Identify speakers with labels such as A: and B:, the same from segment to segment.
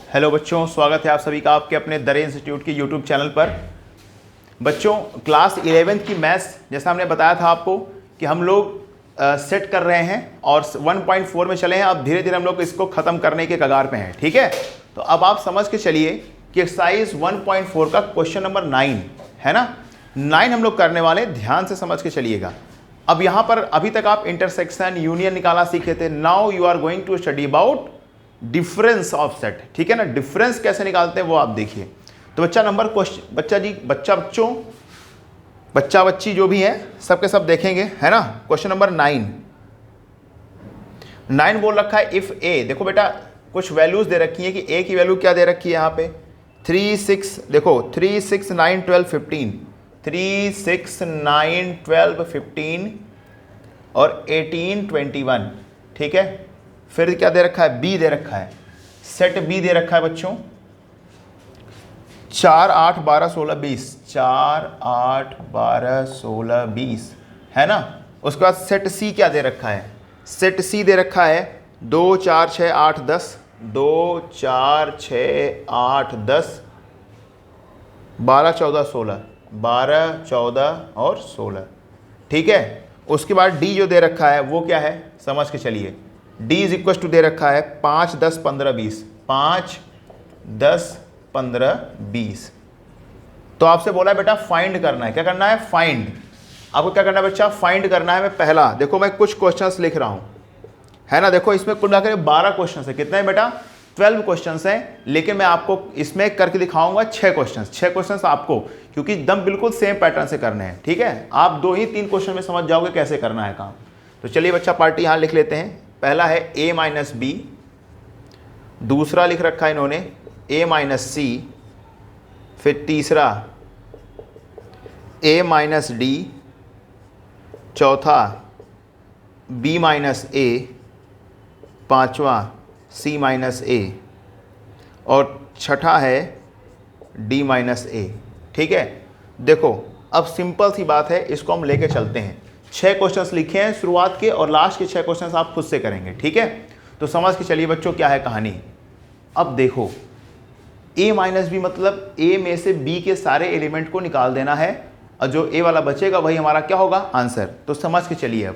A: Hello बच्चों, स्वागत है आप सभी का आपके अपने दरे इंस्टीट्यूट के यूट्यूब चैनल पर। बच्चों, क्लास 11th की मैथ्स जैसा हमने बताया था आपको कि हम लोग सेट कर रहे हैं और 1.4 में चले हैं। अब धीरे धीरे हम लोग इसको ख़त्म करने के कगार पे हैं। ठीक है, तो अब आप समझ के चलिए कि एक्सरसाइज 1.4 का क्वेश्चन नंबर 9 है ना। 9 हम लोग करने वाले, ध्यान से समझ के चलिएगा। अब यहाँ पर अभी तक आप इंटरसेक्शन यूनियन निकालना सीखे थे। Now you are going to study about difference of set. ठीक है ना, डिफरेंस कैसे निकालते हैं वो आप देखिए। तो बच्चा नंबर क्वेश्चन, बच्चा बच्ची जो भी है सबके सब देखेंगे, है ना। क्वेश्चन नंबर 9 बोल रखा है इफ ए। देखो बेटा, कुछ वैल्यूज दे रखी है कि ए की वैल्यू क्या दे रखी है यहाँ पे 3 6, देखो 3 6 9 12 15, 3 6 9 12 15 और 18 21। ठीक है, फिर क्या दे रखा है, बी दे रखा है, सेट बी दे रखा है बच्चों 4 8 12 16 20, 4 8 12 16 20, है ना। उसके बाद सेट सी क्या दे रखा है, सेट सी दे रखा है 2 4 6 8 10, 2 4 6 8 10 12 14 16, 12 14 और 16। ठीक है, उसके बाद डी जो दे रखा है वो क्या है, समझ के चलिए। D इज इक्वल टू दे रखा है 5 10 15 20, 5 10 15 20। तो आपसे बोला है बेटा फाइंड करना है। क्या करना है, फाइंड। आपको क्या करना है बच्चा, फाइंड करना है। मैं पहला, देखो मैं कुछ क्वेश्चंस लिख रहा हूं, है ना। देखो इसमें कुल मिलाकर 12 क्वेश्चंस है। कितने हैं बेटा, 12 क्वेश्चंस हैं। लेकिन मैं आपको इसमें करके दिखाऊंगा 6 क्वेश्चंस आपको, क्योंकि एकदम बिल्कुल सेम पैटर्न से करने हैं। ठीक है, आप 2 ही 3 क्वेश्चन में समझ जाओगे कैसे करना है काम। तो चलिए बच्चा पार्टी यहां लिख लेते हैं। पहला है a माइनस बी, दूसरा लिख रखा है इन्होंने a माइनस सी, फिर तीसरा a माइनस डी, चौथा b माइनस a, पांचवा c माइनस a और छठा है d माइनस a। ठीक है, देखो अब सिंपल सी बात है, इसको हम लेके चलते हैं। 6 क्वेश्चंस लिखे हैं शुरुआत के, और लास्ट के 6 क्वेश्चंस आप खुद से करेंगे। ठीक है, तो समझ के चलिए बच्चों क्या है कहानी। अब देखो a माइनस बी मतलब a में से b के सारे एलिमेंट को निकाल देना है, और जो a वाला बचेगा वही हमारा क्या होगा, आंसर। तो समझ के चलिए। अब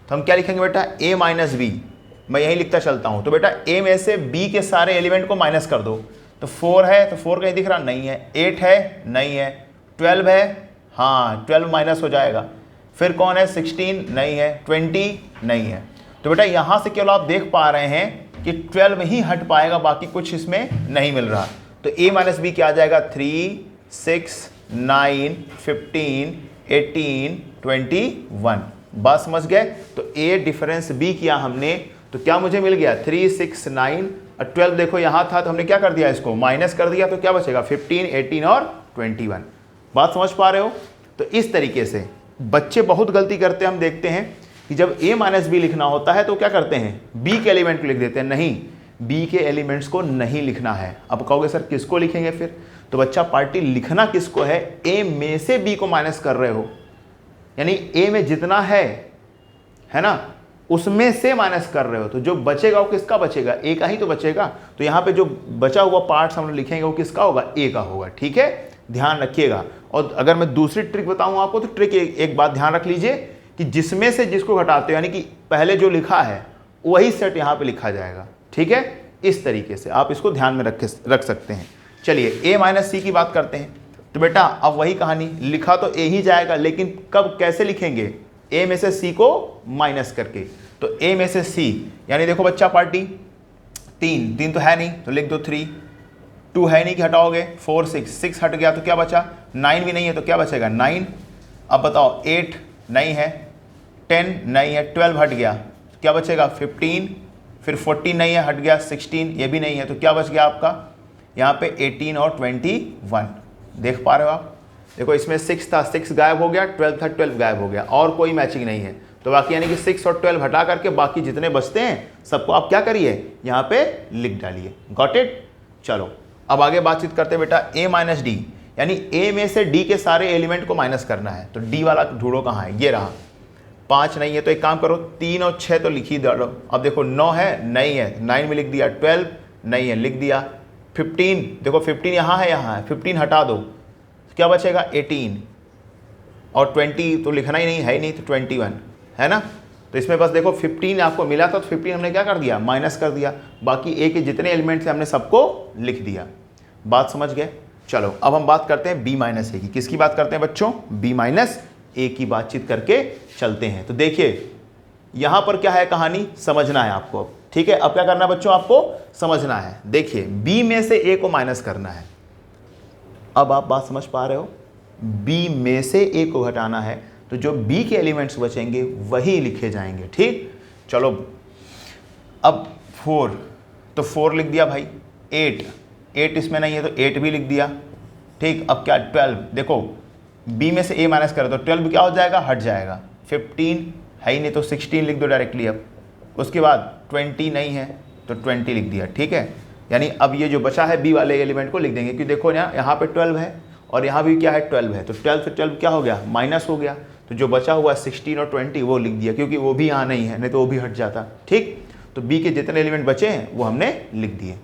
A: तो हम क्या लिखेंगे बेटा, a माइनस बी, मैं यही लिखता चलता हूँ। तो बेटा a में से b के सारे एलिमेंट को माइनस कर दो। तो 4 है, तो 4 कहीं दिख रहा नहीं है, 8 है नहीं है, 12 है, हाँ 12 माइनस हो जाएगा। फिर कौन है, 16 नहीं है, 20 नहीं है। तो बेटा यहां से केवल आप देख पा रहे हैं कि 12 ही हट पाएगा, बाकी कुछ इसमें नहीं मिल रहा। तो a माइनस बी क्या आ जाएगा, 3 6 9 15 18 21। बात समझ गए। तो a डिफरेंस b किया हमने, तो क्या मुझे मिल गया 3 6 9 और 12। देखो यहां था तो हमने क्या कर दिया, इसको माइनस कर दिया, तो क्या बचेगा 15 18 और 21। बात समझ पा रहे हो। तो इस तरीके से बच्चे बहुत गलती करते हैं। हम देखते हैं कि जब a माइनस बी लिखना होता है तो क्या करते हैं, b के एलिमेंट को लिख देते हैं। नहीं, b के एलिमेंट्स को नहीं लिखना है। अब कहोगे सर किसको लिखेंगे फिर, तो बच्चा पार्टी लिखना किसको है, a में से b को माइनस कर रहे हो, यानी a में जितना है ना, उसमें से माइनस कर रहे हो। तो जो बचेगा वो किसका बचेगा, a का ही तो बचेगा। तो यहाँ पे जो बचा हुआ पार्ट्स हम लिखेंगे वो किसका होगा, a का होगा। ठीक है, ध्यान रखिएगा। और अगर मैं दूसरी ट्रिक बताऊं आपको, तो ट्रिक एक बात ध्यान रख लीजिए कि जिसमें से जिसको घटाते हो, यानी कि पहले जो लिखा है वही सेट यहाँ पे लिखा जाएगा। ठीक है, इस तरीके से आप इसको ध्यान में रख सकते हैं। चलिए a माइनस सी की बात करते हैं। तो बेटा अब वही कहानी, लिखा तो a ही जाएगा, लेकिन कब कैसे लिखेंगे, a में से c को माइनस करके। तो a में से c, यानी देखो बच्चा पार्टी 3 तो है नहीं, तो लिख दो 3, 2 है नहीं कि हटाओगे, 4 6 हट गया, तो क्या बचा, 9 भी नहीं है, तो क्या बचेगा 9। अब बताओ 8 नहीं है, 10 नहीं है, 12 हट गया, तो क्या बचेगा 15, फिर 14 नहीं है, हट गया 16, ये भी नहीं है, तो क्या बच गया आपका यहाँ पे 18 और 21। देख पा रहे हो आप। देखो इसमें 6 था, 6 गायब हो गया, 12 था, 12 गायब हो गया, और कोई मैचिंग नहीं है। तो बाकी यानी कि 6 और 12 हटा करके बाकी जितने बचते हैं सबको आप क्या करिए, यहाँ पे लिख डालिए। Got it. चलो अब आगे बातचीत करते हैं बेटा। a माइनस डी, यानी a में से d के सारे एलिमेंट को माइनस करना है। तो d वाला ढूंढो कहाँ है, ये रहा। 5 नहीं है, तो एक काम करो 3 और 6 तो लिख ही दो। अब देखो 9 है, नहीं है, 9 में लिख दिया, 12 नहीं है, लिख दिया, 15, देखो 15 यहाँ है 15 हटा दो, क्या बचेगा 18, और 20 तो लिखना ही नहीं है ही नहीं, तो 21 है ना। तो इसमें बस देखो 15 आपको मिला था, तो 15 हमने क्या कर दिया, माइनस कर दिया, बाकी ए के जितने एलिमेंट्स हैं हमने सबको लिख दिया। बात समझ गए। चलो अब हम बात करते हैं बी माइनस ए की। किसकी बात करते हैं बच्चों, बी माइनस ए की बातचीत करके चलते हैं। तो देखिए यहां पर क्या है कहानी, समझना है आपको। ठीक है, अब क्या करना है बच्चों, आपको समझना है। देखिए बी में से ए को माइनस करना है। अब आप बात समझ पा रहे हो, बी में से ए को घटाना है, तो जो बी के एलिमेंट्स बचेंगे वही लिखे जाएंगे। ठीक, चलो अब 4, तो 4 लिख दिया भाई। 8 इसमें नहीं है तो 8 भी लिख दिया। ठीक, अब क्या 12, देखो बी में से ए माइनस करें तो 12 क्या हो जाएगा, हट जाएगा। 15 है ही नहीं तो 16 लिख दो डायरेक्टली। अब उसके बाद 20 नहीं है तो 20 लिख दिया। ठीक है, यानी अब ये जो बचा है बी वाले एलिमेंट को लिख देंगे, क्योंकि देखो यहाँ पे 12 है और यहाँ भी क्या है 12 है, तो 12 से 12 क्या हो गया, माइनस हो गया। तो जो बचा हुआ 16 और 20 वो लिख दिया, क्योंकि वो भी यहाँ नहीं है, नहीं तो वो भी हट जाता। ठीक, तो बी के जितने एलिमेंट बचे हैं वो हमने लिख दिए।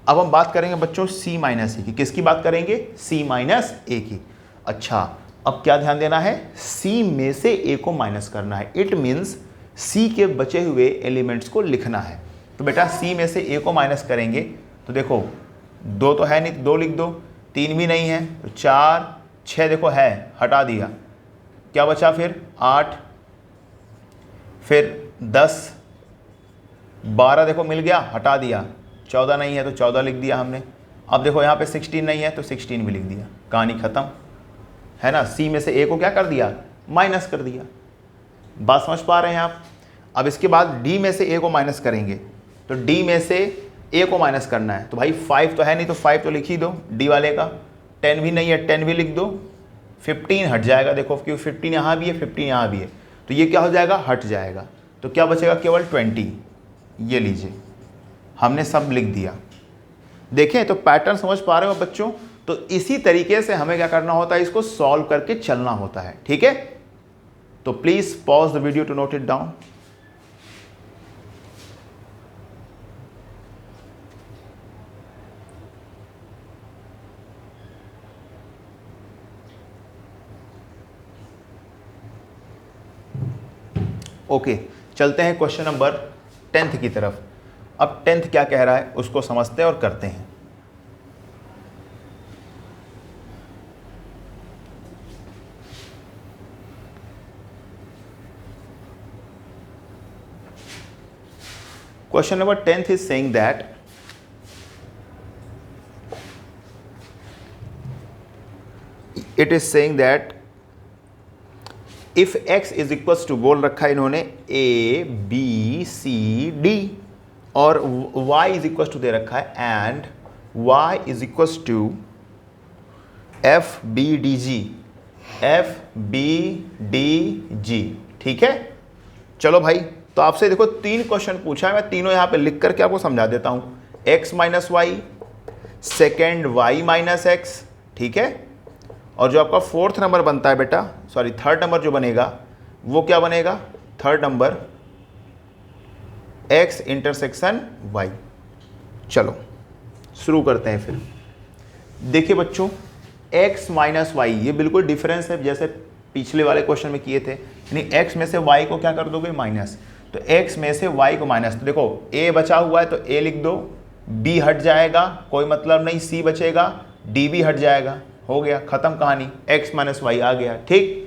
A: अब हम बात करेंगे बच्चों सी माइनस ए की। किसकी बात करेंगे, सी माइनस ए की। अच्छा, अब क्या ध्यान देना है, सी में से ए को माइनस करना है। इट मीन्स सी के बचे हुए एलिमेंट्स को लिखना है। तो बेटा सी में से ए को माइनस करेंगे तो देखो 2 तो है नहीं तो 2 लिख दो, 3 भी नहीं है तो 4, 6 देखो है, हटा दिया, क्या बचा फिर 8, फिर 10, 12 देखो मिल गया, हटा दिया, 14 नहीं है तो 14 लिख दिया हमने। अब देखो यहाँ पे 16 नहीं है तो 16 भी लिख दिया, कहानी खत्म है ना। सी में से ए को क्या कर दिया, माइनस कर दिया। बात समझ पा रहे हैं आप। अब इसके बाद डी में से ए को माइनस करेंगे, तो डी में से ए को माइनस करना है, तो भाई 5 तो है नहीं तो 5 तो लिख ही दो डी वाले का। 10 भी नहीं है 10 भी लिख दो। 15 हट जाएगा, देखो क्योंकि 15 यहाँ भी है 15 यहाँ भी है, तो ये क्या हो जाएगा, हट जाएगा। तो क्या बचेगा, केवल 20। ये लीजिए हमने सब लिख दिया। देखें तो पैटर्न समझ पा रहे हो बच्चों। तो इसी तरीके से हमें क्या करना होता है, इसको सॉल्व करके चलना होता है। ठीक है, तो please pause the video to note it down. Okay, चलते हैं क्वेश्चन नंबर 10 की तरफ। अब 10 क्या कह रहा है उसको समझते हैं और करते हैं। Question number 10 is saying that if x is equals to, बोल रखा है इन्होंने a b c d, और y is equals to दे रखा है and y is equals to f b d g, f b d g। ठीक है, चलो भाई, तो आपसे देखो 3 क्वेश्चन पूछा है, मैं तीनों यहाँ पे लिख करके आपको समझा देता हूँ। x minus y, second y minus x, ठीक है, और जो आपका 4th नंबर बनता है बेटा, सॉरी 3rd नंबर जो बनेगा वो क्या बनेगा, 3rd number x intersection y। चलो शुरू करते हैं फिर। देखिए बच्चों x माइनस वाई ये बिल्कुल डिफरेंस है जैसे पिछले वाले क्वेश्चन में किए थे, यानी x में से y को क्या कर दोगे, माइनस। तो x में से y को माइनस, तो देखो a बचा हुआ है तो a लिख दो, b हट जाएगा कोई मतलब नहीं, c बचेगा, d भी हट जाएगा, हो गया खत्म कहानी, x माइनस वाई आ गया। ठीक,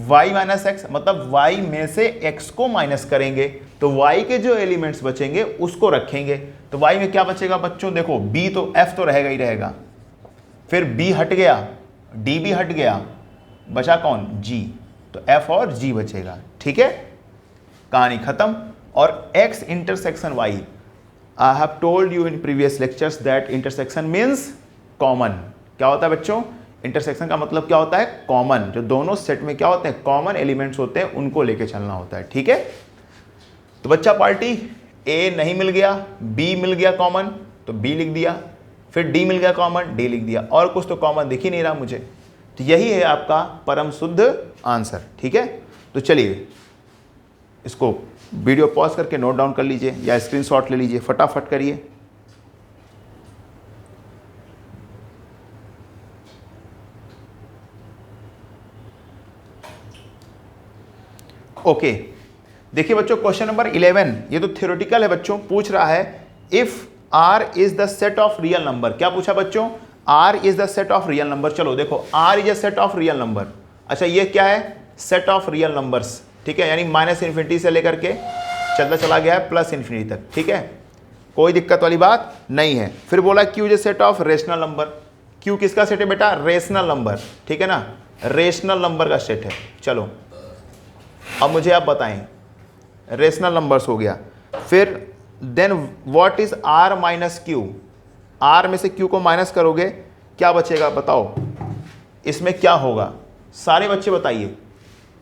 A: y माइनस एक्स मतलब y में से x को माइनस करेंगे तो y के जो एलिमेंट्स बचेंगे उसको रखेंगे। तो y में क्या बचेगा बच्चों, देखो b तो f तो रहेगा ही रहेगा, फिर b हट गया, d भी हट गया, बचा कौन, g, तो f और g बचेगा। ठीक है, कहानी खत्म। और x intersection y, I have told you in previous lectures that intersection means common. क्या होता है बच्चों, इंटरसेक्शन का मतलब क्या होता है, कॉमन, जो दोनों सेट में क्या होते हैं, कॉमन एलिमेंट्स होते हैं, उनको लेके चलना होता है। ठीक है, तो बच्चा पार्टी a नहीं मिल गया, b मिल गया कॉमन तो b लिख दिया, फिर d मिल गया कॉमन, d लिख दिया, और कुछ तो कॉमन दिख ही नहीं रहा मुझे। तो यही है आपका परम शुद्ध आंसर। ठीक है, तो चलिए इसको वीडियो पॉज करके नोट डाउन कर लीजिए या स्क्रीनशॉट ले लीजिए, फटाफट करिए। ओके, देखिए बच्चों क्वेश्चन नंबर 11, ये तो थ्योरेटिकल है बच्चों, पूछ रहा है if R is the set of real number. क्या पूछा बच्चों? R is the set of real number. चलो देखो, R is a set of real number. अच्छा, ये क्या है? सेट ऑफ रियल नंबर्स, ठीक है, यानी -∞ से लेकर के चलता चला गया है +∞ तक, ठीक है, कोई दिक्कत वाली बात नहीं है। फिर बोला Q is a set of rational number. Q किसका सेट है बेटा? रेशनल नंबर, ठीक है ना, रेशनल नंबर का सेट है। चलो अब मुझे आप बताएं, रेशनल नंबर्स हो गया, फिर then what is R minus Q? R में से Q को माइनस करोगे, क्या बचेगा बताओ, इसमें क्या होगा? सारे बच्चे बताइए।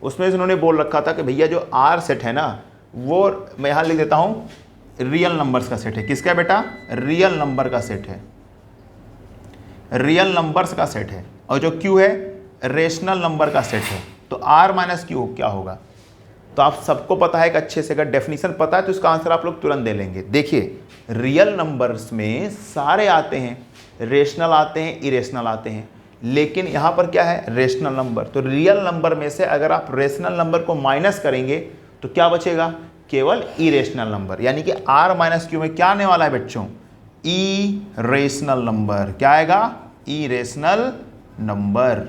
A: उसमें उन्होंने बोल रखा था कि भैया जो R सेट है ना, वो मैं यहाँ लिख देता हूँ, रियल नंबर्स का सेट है। किसका बेटा? रियल नंबर का सेट है, रियल नंबर्स का सेट है। और जो Q है रेशनल नंबर का सेट है। तो R माइनस Q क्या होगा? तो आप सबको पता है कि अच्छे से, अगर डेफिनेशन पता है तो इसका आंसर आप लोग तुरंत दे लेंगे। देखिए, रियल नंबर्स में सारे आते हैं, रेशनल आते हैं, इरेशनल आते हैं, लेकिन यहाँ पर क्या है? Rational number. तो रियल नंबर में से अगर आप रेशनल नंबर को माइनस करेंगे तो क्या बचेगा? केवल इरेशनल नंबर। यानी कि R माइनस Q में क्या आने वाला है बच्चों? Irrational number. क्या आएगा? Irrational number.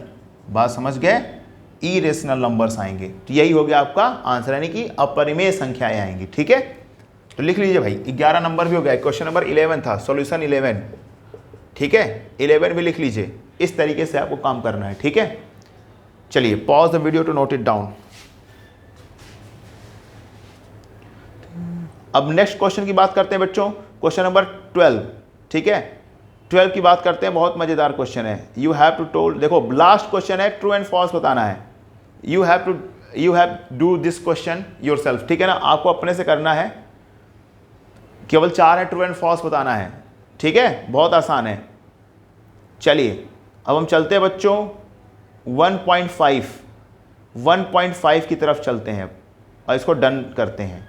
A: बात समझ गए? इरेशनल नंबर्स आएंगे। तो यही हो गया आपका आंसर, यानी कि अपरिमेय संख्याएं आएंगी, ठीक है। तो लिख लीजिए भाई, 11 नंबर भी हो गया, क्वेश्चन नंबर 11 था, सॉल्यूशन 11, ठीक है, 11 भी लिख लीजिए। इस तरीके से आपको काम करना है, ठीक है। चलिए pause the video to note it down. अब नेक्स्ट क्वेश्चन की बात करते हैं बच्चों, क्वेश्चन नंबर 12, ठीक है, 12 की बात करते हैं। बहुत मजेदार क्वेश्चन है। यू हैव टू टोल्ड, देखो लास्ट क्वेश्चन है, ट्रू एंड फॉल्स बताना है। You have do this question yourself, ठीक है ना, आपको अपने से करना है। केवल 4 है, ट्रू एंड फॉल्स बताना है, ठीक है, बहुत आसान है। चलिए अब हम चलते हैं बच्चों 1.5 की तरफ चलते हैं और इसको डन करते हैं,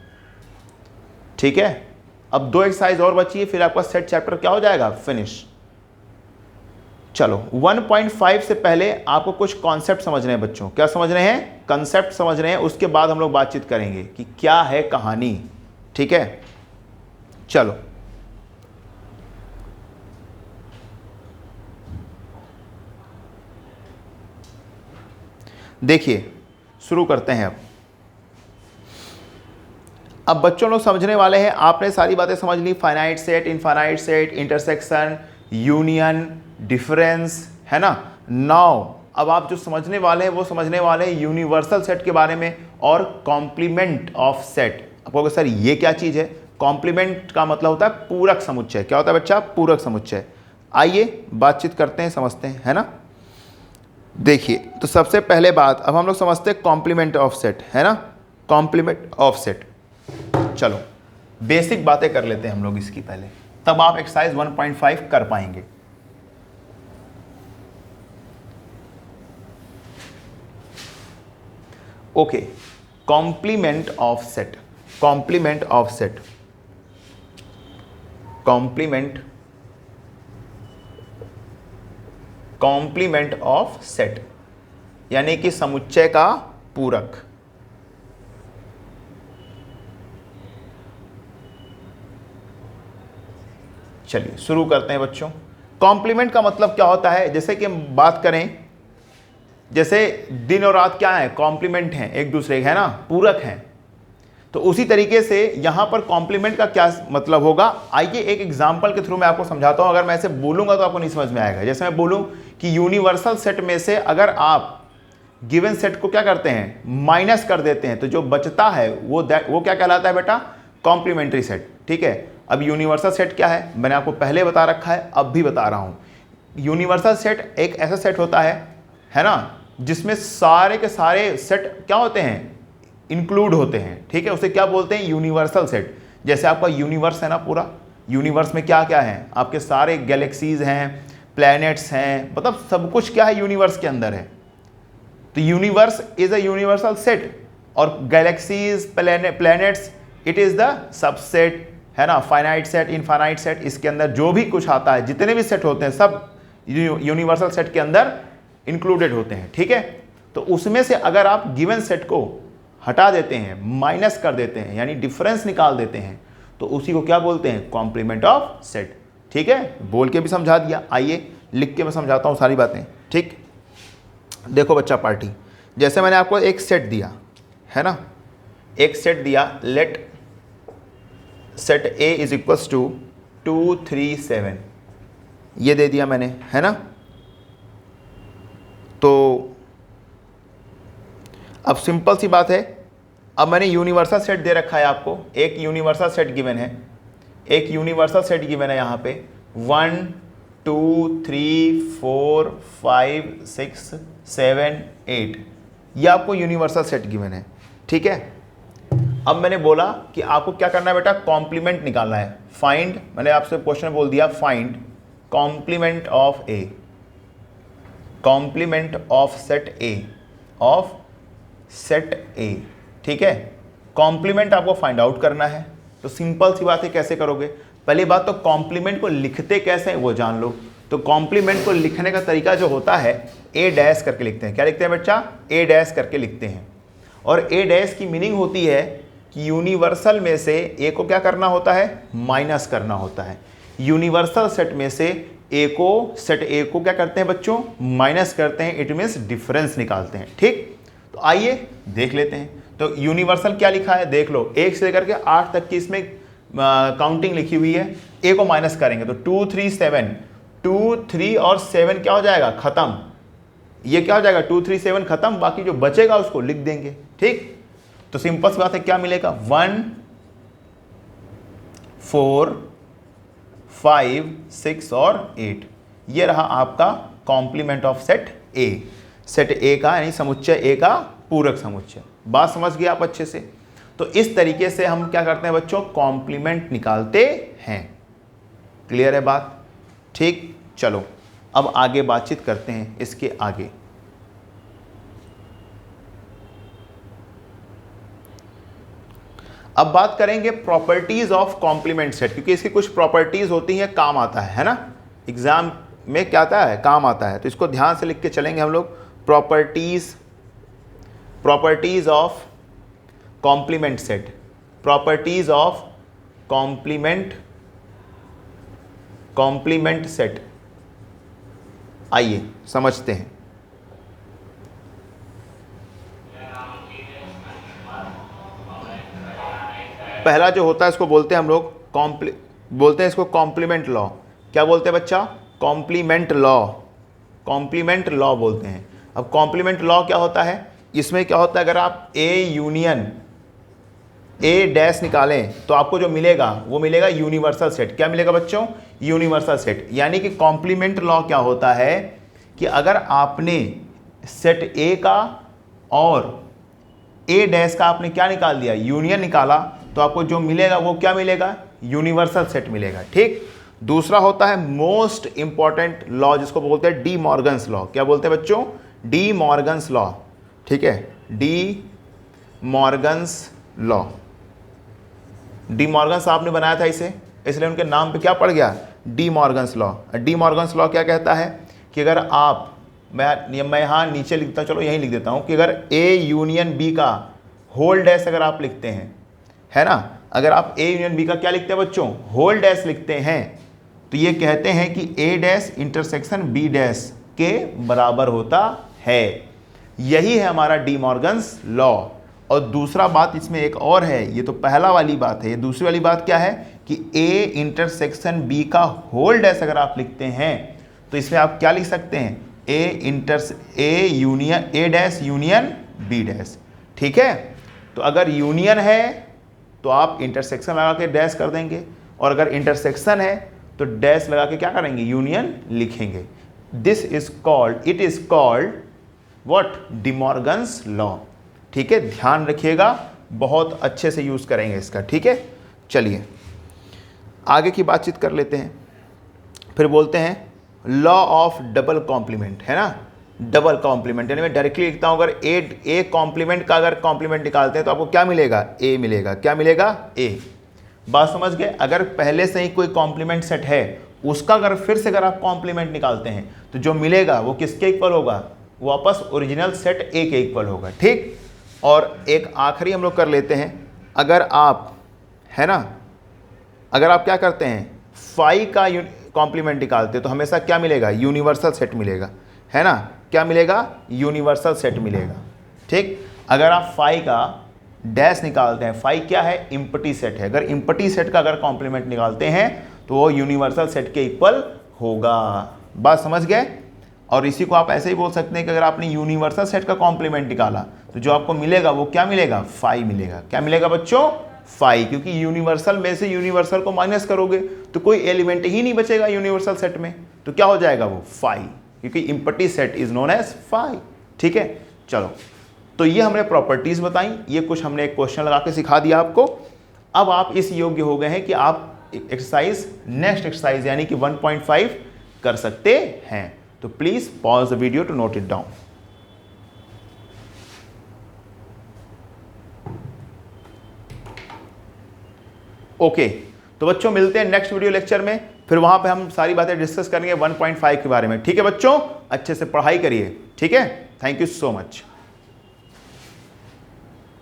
A: ठीक है। अब 2 एक्सरसाइज और बची है, फिर आपका सेट चैप्टर क्या हो जाएगा? फिनिश। चलो 1.5 से पहले आपको कुछ कॉन्सेप्ट समझने हैं बच्चों। क्या समझ रहे हैं? कॉन्सेप्ट समझ रहे हैं। उसके बाद हम लोग बातचीत करेंगे कि क्या है कहानी, ठीक है। चलो देखिए, शुरू करते हैं। अब बच्चों लोग समझने वाले हैं, आपने सारी बातें समझ ली, finite set, infinite set, intersection, union, difference, है ना। नाउ अब आप जो समझने वाले हैं वो समझने वाले हैं यूनिवर्सल सेट के बारे में और कॉम्प्लीमेंट ऑफ सेट। आप कहोगे सर ये क्या चीज़ है? कॉम्प्लीमेंट का मतलब होता है पूरक समुच्चय। क्या होता है बच्चा? पूरक समुच्चय। आइए बातचीत करते हैं, समझते हैं, है ना। देखिए, तो सबसे पहले बात अब हम लोग समझते हैं कॉम्प्लीमेंट ऑफ सेट, है ना, कॉम्प्लीमेंट ऑफ सेट। चलो बेसिक बातें कर लेते हैं हम लोग इसकी पहले, तब आप एक्सरसाइज 1.5 कर पाएंगे। Okay, complement of set, complement of set, complement of set यानी कि समुच्चय का पूरक। चलिए शुरू करते हैं बच्चों। कॉम्प्लीमेंट का मतलब क्या होता है? जैसे कि हम बात करें, जैसे दिन और रात क्या है? कॉम्प्लीमेंट हैं एक दूसरे, है ना, पूरक हैं। तो उसी तरीके से यहां पर कॉम्प्लीमेंट का क्या मतलब होगा? आइए एक एग्जांपल के थ्रू मैं आपको समझाता हूं। अगर मैं ऐसे बोलूंगा तो आपको नहीं समझ में आएगा। जैसे मैं बोलूं कि यूनिवर्सल सेट में से अगर आप गिवन सेट को क्या करते हैं? माइनस कर देते हैं, तो जो बचता है वो क्या कहलाता है बेटा? कॉम्प्लीमेंट्री सेट, ठीक है। अब यूनिवर्सल सेट क्या है? मैंने आपको पहले बता रखा है, अब भी बता रहा हूं। यूनिवर्सल सेट एक ऐसा सेट होता है ना, जिसमें सारे के सारे सेट क्या होते हैं? इंक्लूड होते हैं, ठीक है। उसे क्या बोलते हैं? Universal set. जैसे आपका यूनिवर्स है ना, पूरा यूनिवर्स में क्या क्या है? आपके सारे गैलेक्सीज हैं, प्लैनेट्स हैं, मतलब सब कुछ क्या है? यूनिवर्स के अंदर है। तो universe is a universal set और galaxies, planets, it is the subset, है ना। फाइनाइट सेट, इनफाइनाइट सेट, इसके अंदर जो भी कुछ आता है, जितने भी सेट होते हैं, सब यूनिवर्सल सेट के अंदर इंक्लूडेड होते हैं, ठीक है। तो उसमें से अगर आप गिवन सेट को हटा देते हैं, माइनस कर देते हैं, यानी डिफरेंस निकाल देते हैं, तो उसी को क्या बोलते हैं? Complement of set. ठीक है, बोल के भी समझा दिया, आइए लिख के मैं समझाता हूँ सारी बातें। ठीक, देखो बच्चा पार्टी, जैसे मैंने आपको एक सेट दिया है ना, एक सेट दिया, let set A is equals to 2 3 7, ये दे दिया मैंने, है ना। तो अब सिंपल सी बात है, अब मैंने यूनिवर्सल सेट दे रखा है आपको, एक यूनिवर्सल सेट गिवन है, एक यूनिवर्सल सेट गिवन है यहाँ पे 1 2 3 4 5 6 7 8, ये आपको यूनिवर्सल सेट गिवन है। ठीक है, अब मैंने बोला कि आपको क्या करना है बेटा? कॉम्प्लीमेंट निकालना है। फाइंड, मैंने आपसे क्वेश्चन बोल दिया, find complement of A, complement of set A, of set A. ठीक है, कॉम्प्लीमेंट आपको फाइंड आउट करना है। तो सिंपल सी बात है, कैसे करोगे? पहली बात तो कॉम्प्लीमेंट को लिखते कैसे हैं वो जान लो। तो कॉम्प्लीमेंट को लिखने का तरीका जो होता है, ए डैश करके लिखते हैं। क्या लिखते हैं बच्चा? ए डैश करके लिखते हैं। और ए डैश की मीनिंग होती है कि यूनिवर्सल में से ए को क्या करना होता है? माइनस करना होता है। यूनिवर्सल सेट में से ए को, सेट ए को क्या करते हैं बच्चों? माइनस करते हैं, इट मीन्स डिफरेंस निकालते हैं। ठीक, तो आइए देख लेते हैं। तो यूनिवर्सल क्या लिखा है देख लो, 1 से लेकर के 8 तक की इसमें काउंटिंग लिखी हुई है। ए को माइनस करेंगे तो 2 3 7, 2 3 और 7 क्या हो जाएगा? खत्म। ये क्या हो जाएगा? 2 3 7 खत्म, बाकी जो बचेगा उसको लिख देंगे। ठीक, तो सिंपल सी बात है, क्या मिलेगा? 1 4 5 6 और 8, ये रहा आपका complement of set A. Set A का यानी समुच्चय ए का पूरक समुच्चय। बात समझ गए आप अच्छे से? तो इस तरीके से हम क्या करते हैं बच्चों? कॉम्प्लीमेंट निकालते हैं। क्लियर है बात? ठीक, चलो अब आगे बातचीत करते हैं इसके आगे। अब बात करेंगे प्रॉपर्टीज ऑफ कॉम्प्लीमेंट सेट, क्योंकि इसकी कुछ प्रॉपर्टीज होती हैं, काम आता है ना, एग्जाम में क्या आता है? काम आता है। तो इसको ध्यान से लिख के चलेंगे हम लोग। Properties of complement set, properties of complement set. आइए समझते हैं। पहला जो होता है इसको बोलते हैं हम लोग बोलते हैं इसको कॉम्प्लीमेंट लॉ। क्या बोलते हैं बच्चा? कॉम्प्लीमेंट लॉ, कॉम्प्लीमेंट लॉ बोलते हैं। अब कॉम्प्लीमेंट लॉ क्या होता है? इसमें क्या होता है, अगर आप ए यूनियन ए डैश निकालें तो आपको जो मिलेगा वो मिलेगा यूनिवर्सल सेट। क्या मिलेगा बच्चों? Universal set. यानी कि कॉम्प्लीमेंट लॉ क्या होता है कि अगर आपने सेट ए का और ए डैश का आपने क्या निकाल दिया? यूनियन निकाला, तो आपको जो मिलेगा वो क्या मिलेगा? यूनिवर्सल सेट मिलेगा। ठीक, दूसरा होता है मोस्ट इंपॉर्टेंट लॉ, जिसको बोलते हैं डी मॉर्गन्स लॉ। क्या बोलते हैं बच्चों? D Morgan's law. ठीक है, D Morgan's law. D Morgan's आपने बनाया था इसे, इसलिए उनके नाम पे क्या पड़ गया? D Morgan's law. D Morgan's law क्या कहता है कि अगर आप, मैं यहाँ नीचे लिखता हूँ, चलो यहीं लिख देता हूँ कि अगर ए यूनियन बी का होल डैश अगर आप लिखते हैं, है ना, अगर आप ए यूनियन बी का क्या लिखते हैं बच्चों? होल डैश लिखते हैं, तो ये कहते हैं कि ए डैश इंटरसेक्शन बी डैश के बराबर होता है। यही है हमारा डी मॉर्गन्स लॉ। और दूसरा बात इसमें एक और है, ये तो पहला वाली बात है, ये दूसरी वाली बात क्या है कि ए इंटरसेक्शन बी का होल डैश अगर आप लिखते हैं तो इसमें आप क्या लिख सकते हैं? A union A dash union B dash. ठीक है, तो अगर यूनियन है तो आप इंटरसेक्शन लगा के डैश कर देंगे, और अगर इंटरसेक्शन है तो डैश लगा के क्या करेंगे? यूनियन लिखेंगे। This is called, it is called what? D Morgan's law. ठीक है, ध्यान रखिएगा, बहुत अच्छे से यूज करेंगे इसका। ठीक है, चलिए आगे की बातचीत कर लेते हैं। फिर बोलते हैं लॉ ऑफ डबल कॉम्प्लीमेंट, है ना। डबल कॉम्प्लीमेंट यानी मैं डायरेक्टली लिखता हूं, अगर ए कॉम्प्लीमेंट का अगर कॉम्प्लीमेंट निकालते हैं तो आपको क्या मिलेगा? ए मिलेगा। क्या मिलेगा? ए। बात समझ गए? अगर पहले से ही कोई कॉम्प्लीमेंट सेट है, उसका अगर फिर से अगर आप कॉम्प्लीमेंट निकालते हैं तो जो मिलेगा वो किसके इक्वल होगा? वापस ओरिजिनल सेट ए के इक्वल होगा। ठीक, और एक आखिरी हम लोग कर लेते हैं, अगर आप, है ना, अगर आप क्या करते हैं, फाई का कॉम्प्लीमेंट निकालते हैं तो हमेशा क्या मिलेगा, यूनिवर्सल सेट मिलेगा, है ना, क्या मिलेगा, यूनिवर्सल सेट मिलेगा। ठीक, अगर आप फाई का डैश निकालते हैं, फाई क्या है, इम्पटी सेट है, अगर इम्पटी सेट का अगर कॉम्प्लीमेंट निकालते हैं तो वो यूनिवर्सल सेट के इक्वल होगा। बात समझ गए? और इसी को आप ऐसे ही बोल सकते हैं कि अगर आपने यूनिवर्सल सेट का कॉम्प्लीमेंट निकाला तो जो आपको मिलेगा वो क्या मिलेगा, फाई मिलेगा। क्या मिलेगा बच्चों, फाई, क्योंकि यूनिवर्सल में से यूनिवर्सल को माइनस करोगे तो कोई एलिमेंट ही नहीं बचेगा यूनिवर्सल सेट में, तो क्या हो जाएगा वो, फाई, क्योंकि empty set is known as phi. ठीक है, चलो, तो ये हमने प्रॉपर्टीज बताई, ये कुछ हमने एक क्वेश्चन लगा के सिखा दिया आपको। अब आप इस योग्य हो गए हैं कि आप एक्सरसाइज, नेक्स्ट एक्सरसाइज यानी कि 1.5 कर सकते हैं। तो please pause the video to note it down. Okay, तो बच्चों मिलते हैं नेक्स्ट वीडियो लेक्चर में, फिर वहां पे हम सारी बातें डिस्कस करेंगे 1.5 के बारे में। ठीक है बच्चों, अच्छे से पढ़ाई करिए। ठीक है, थैंक यू सो मच।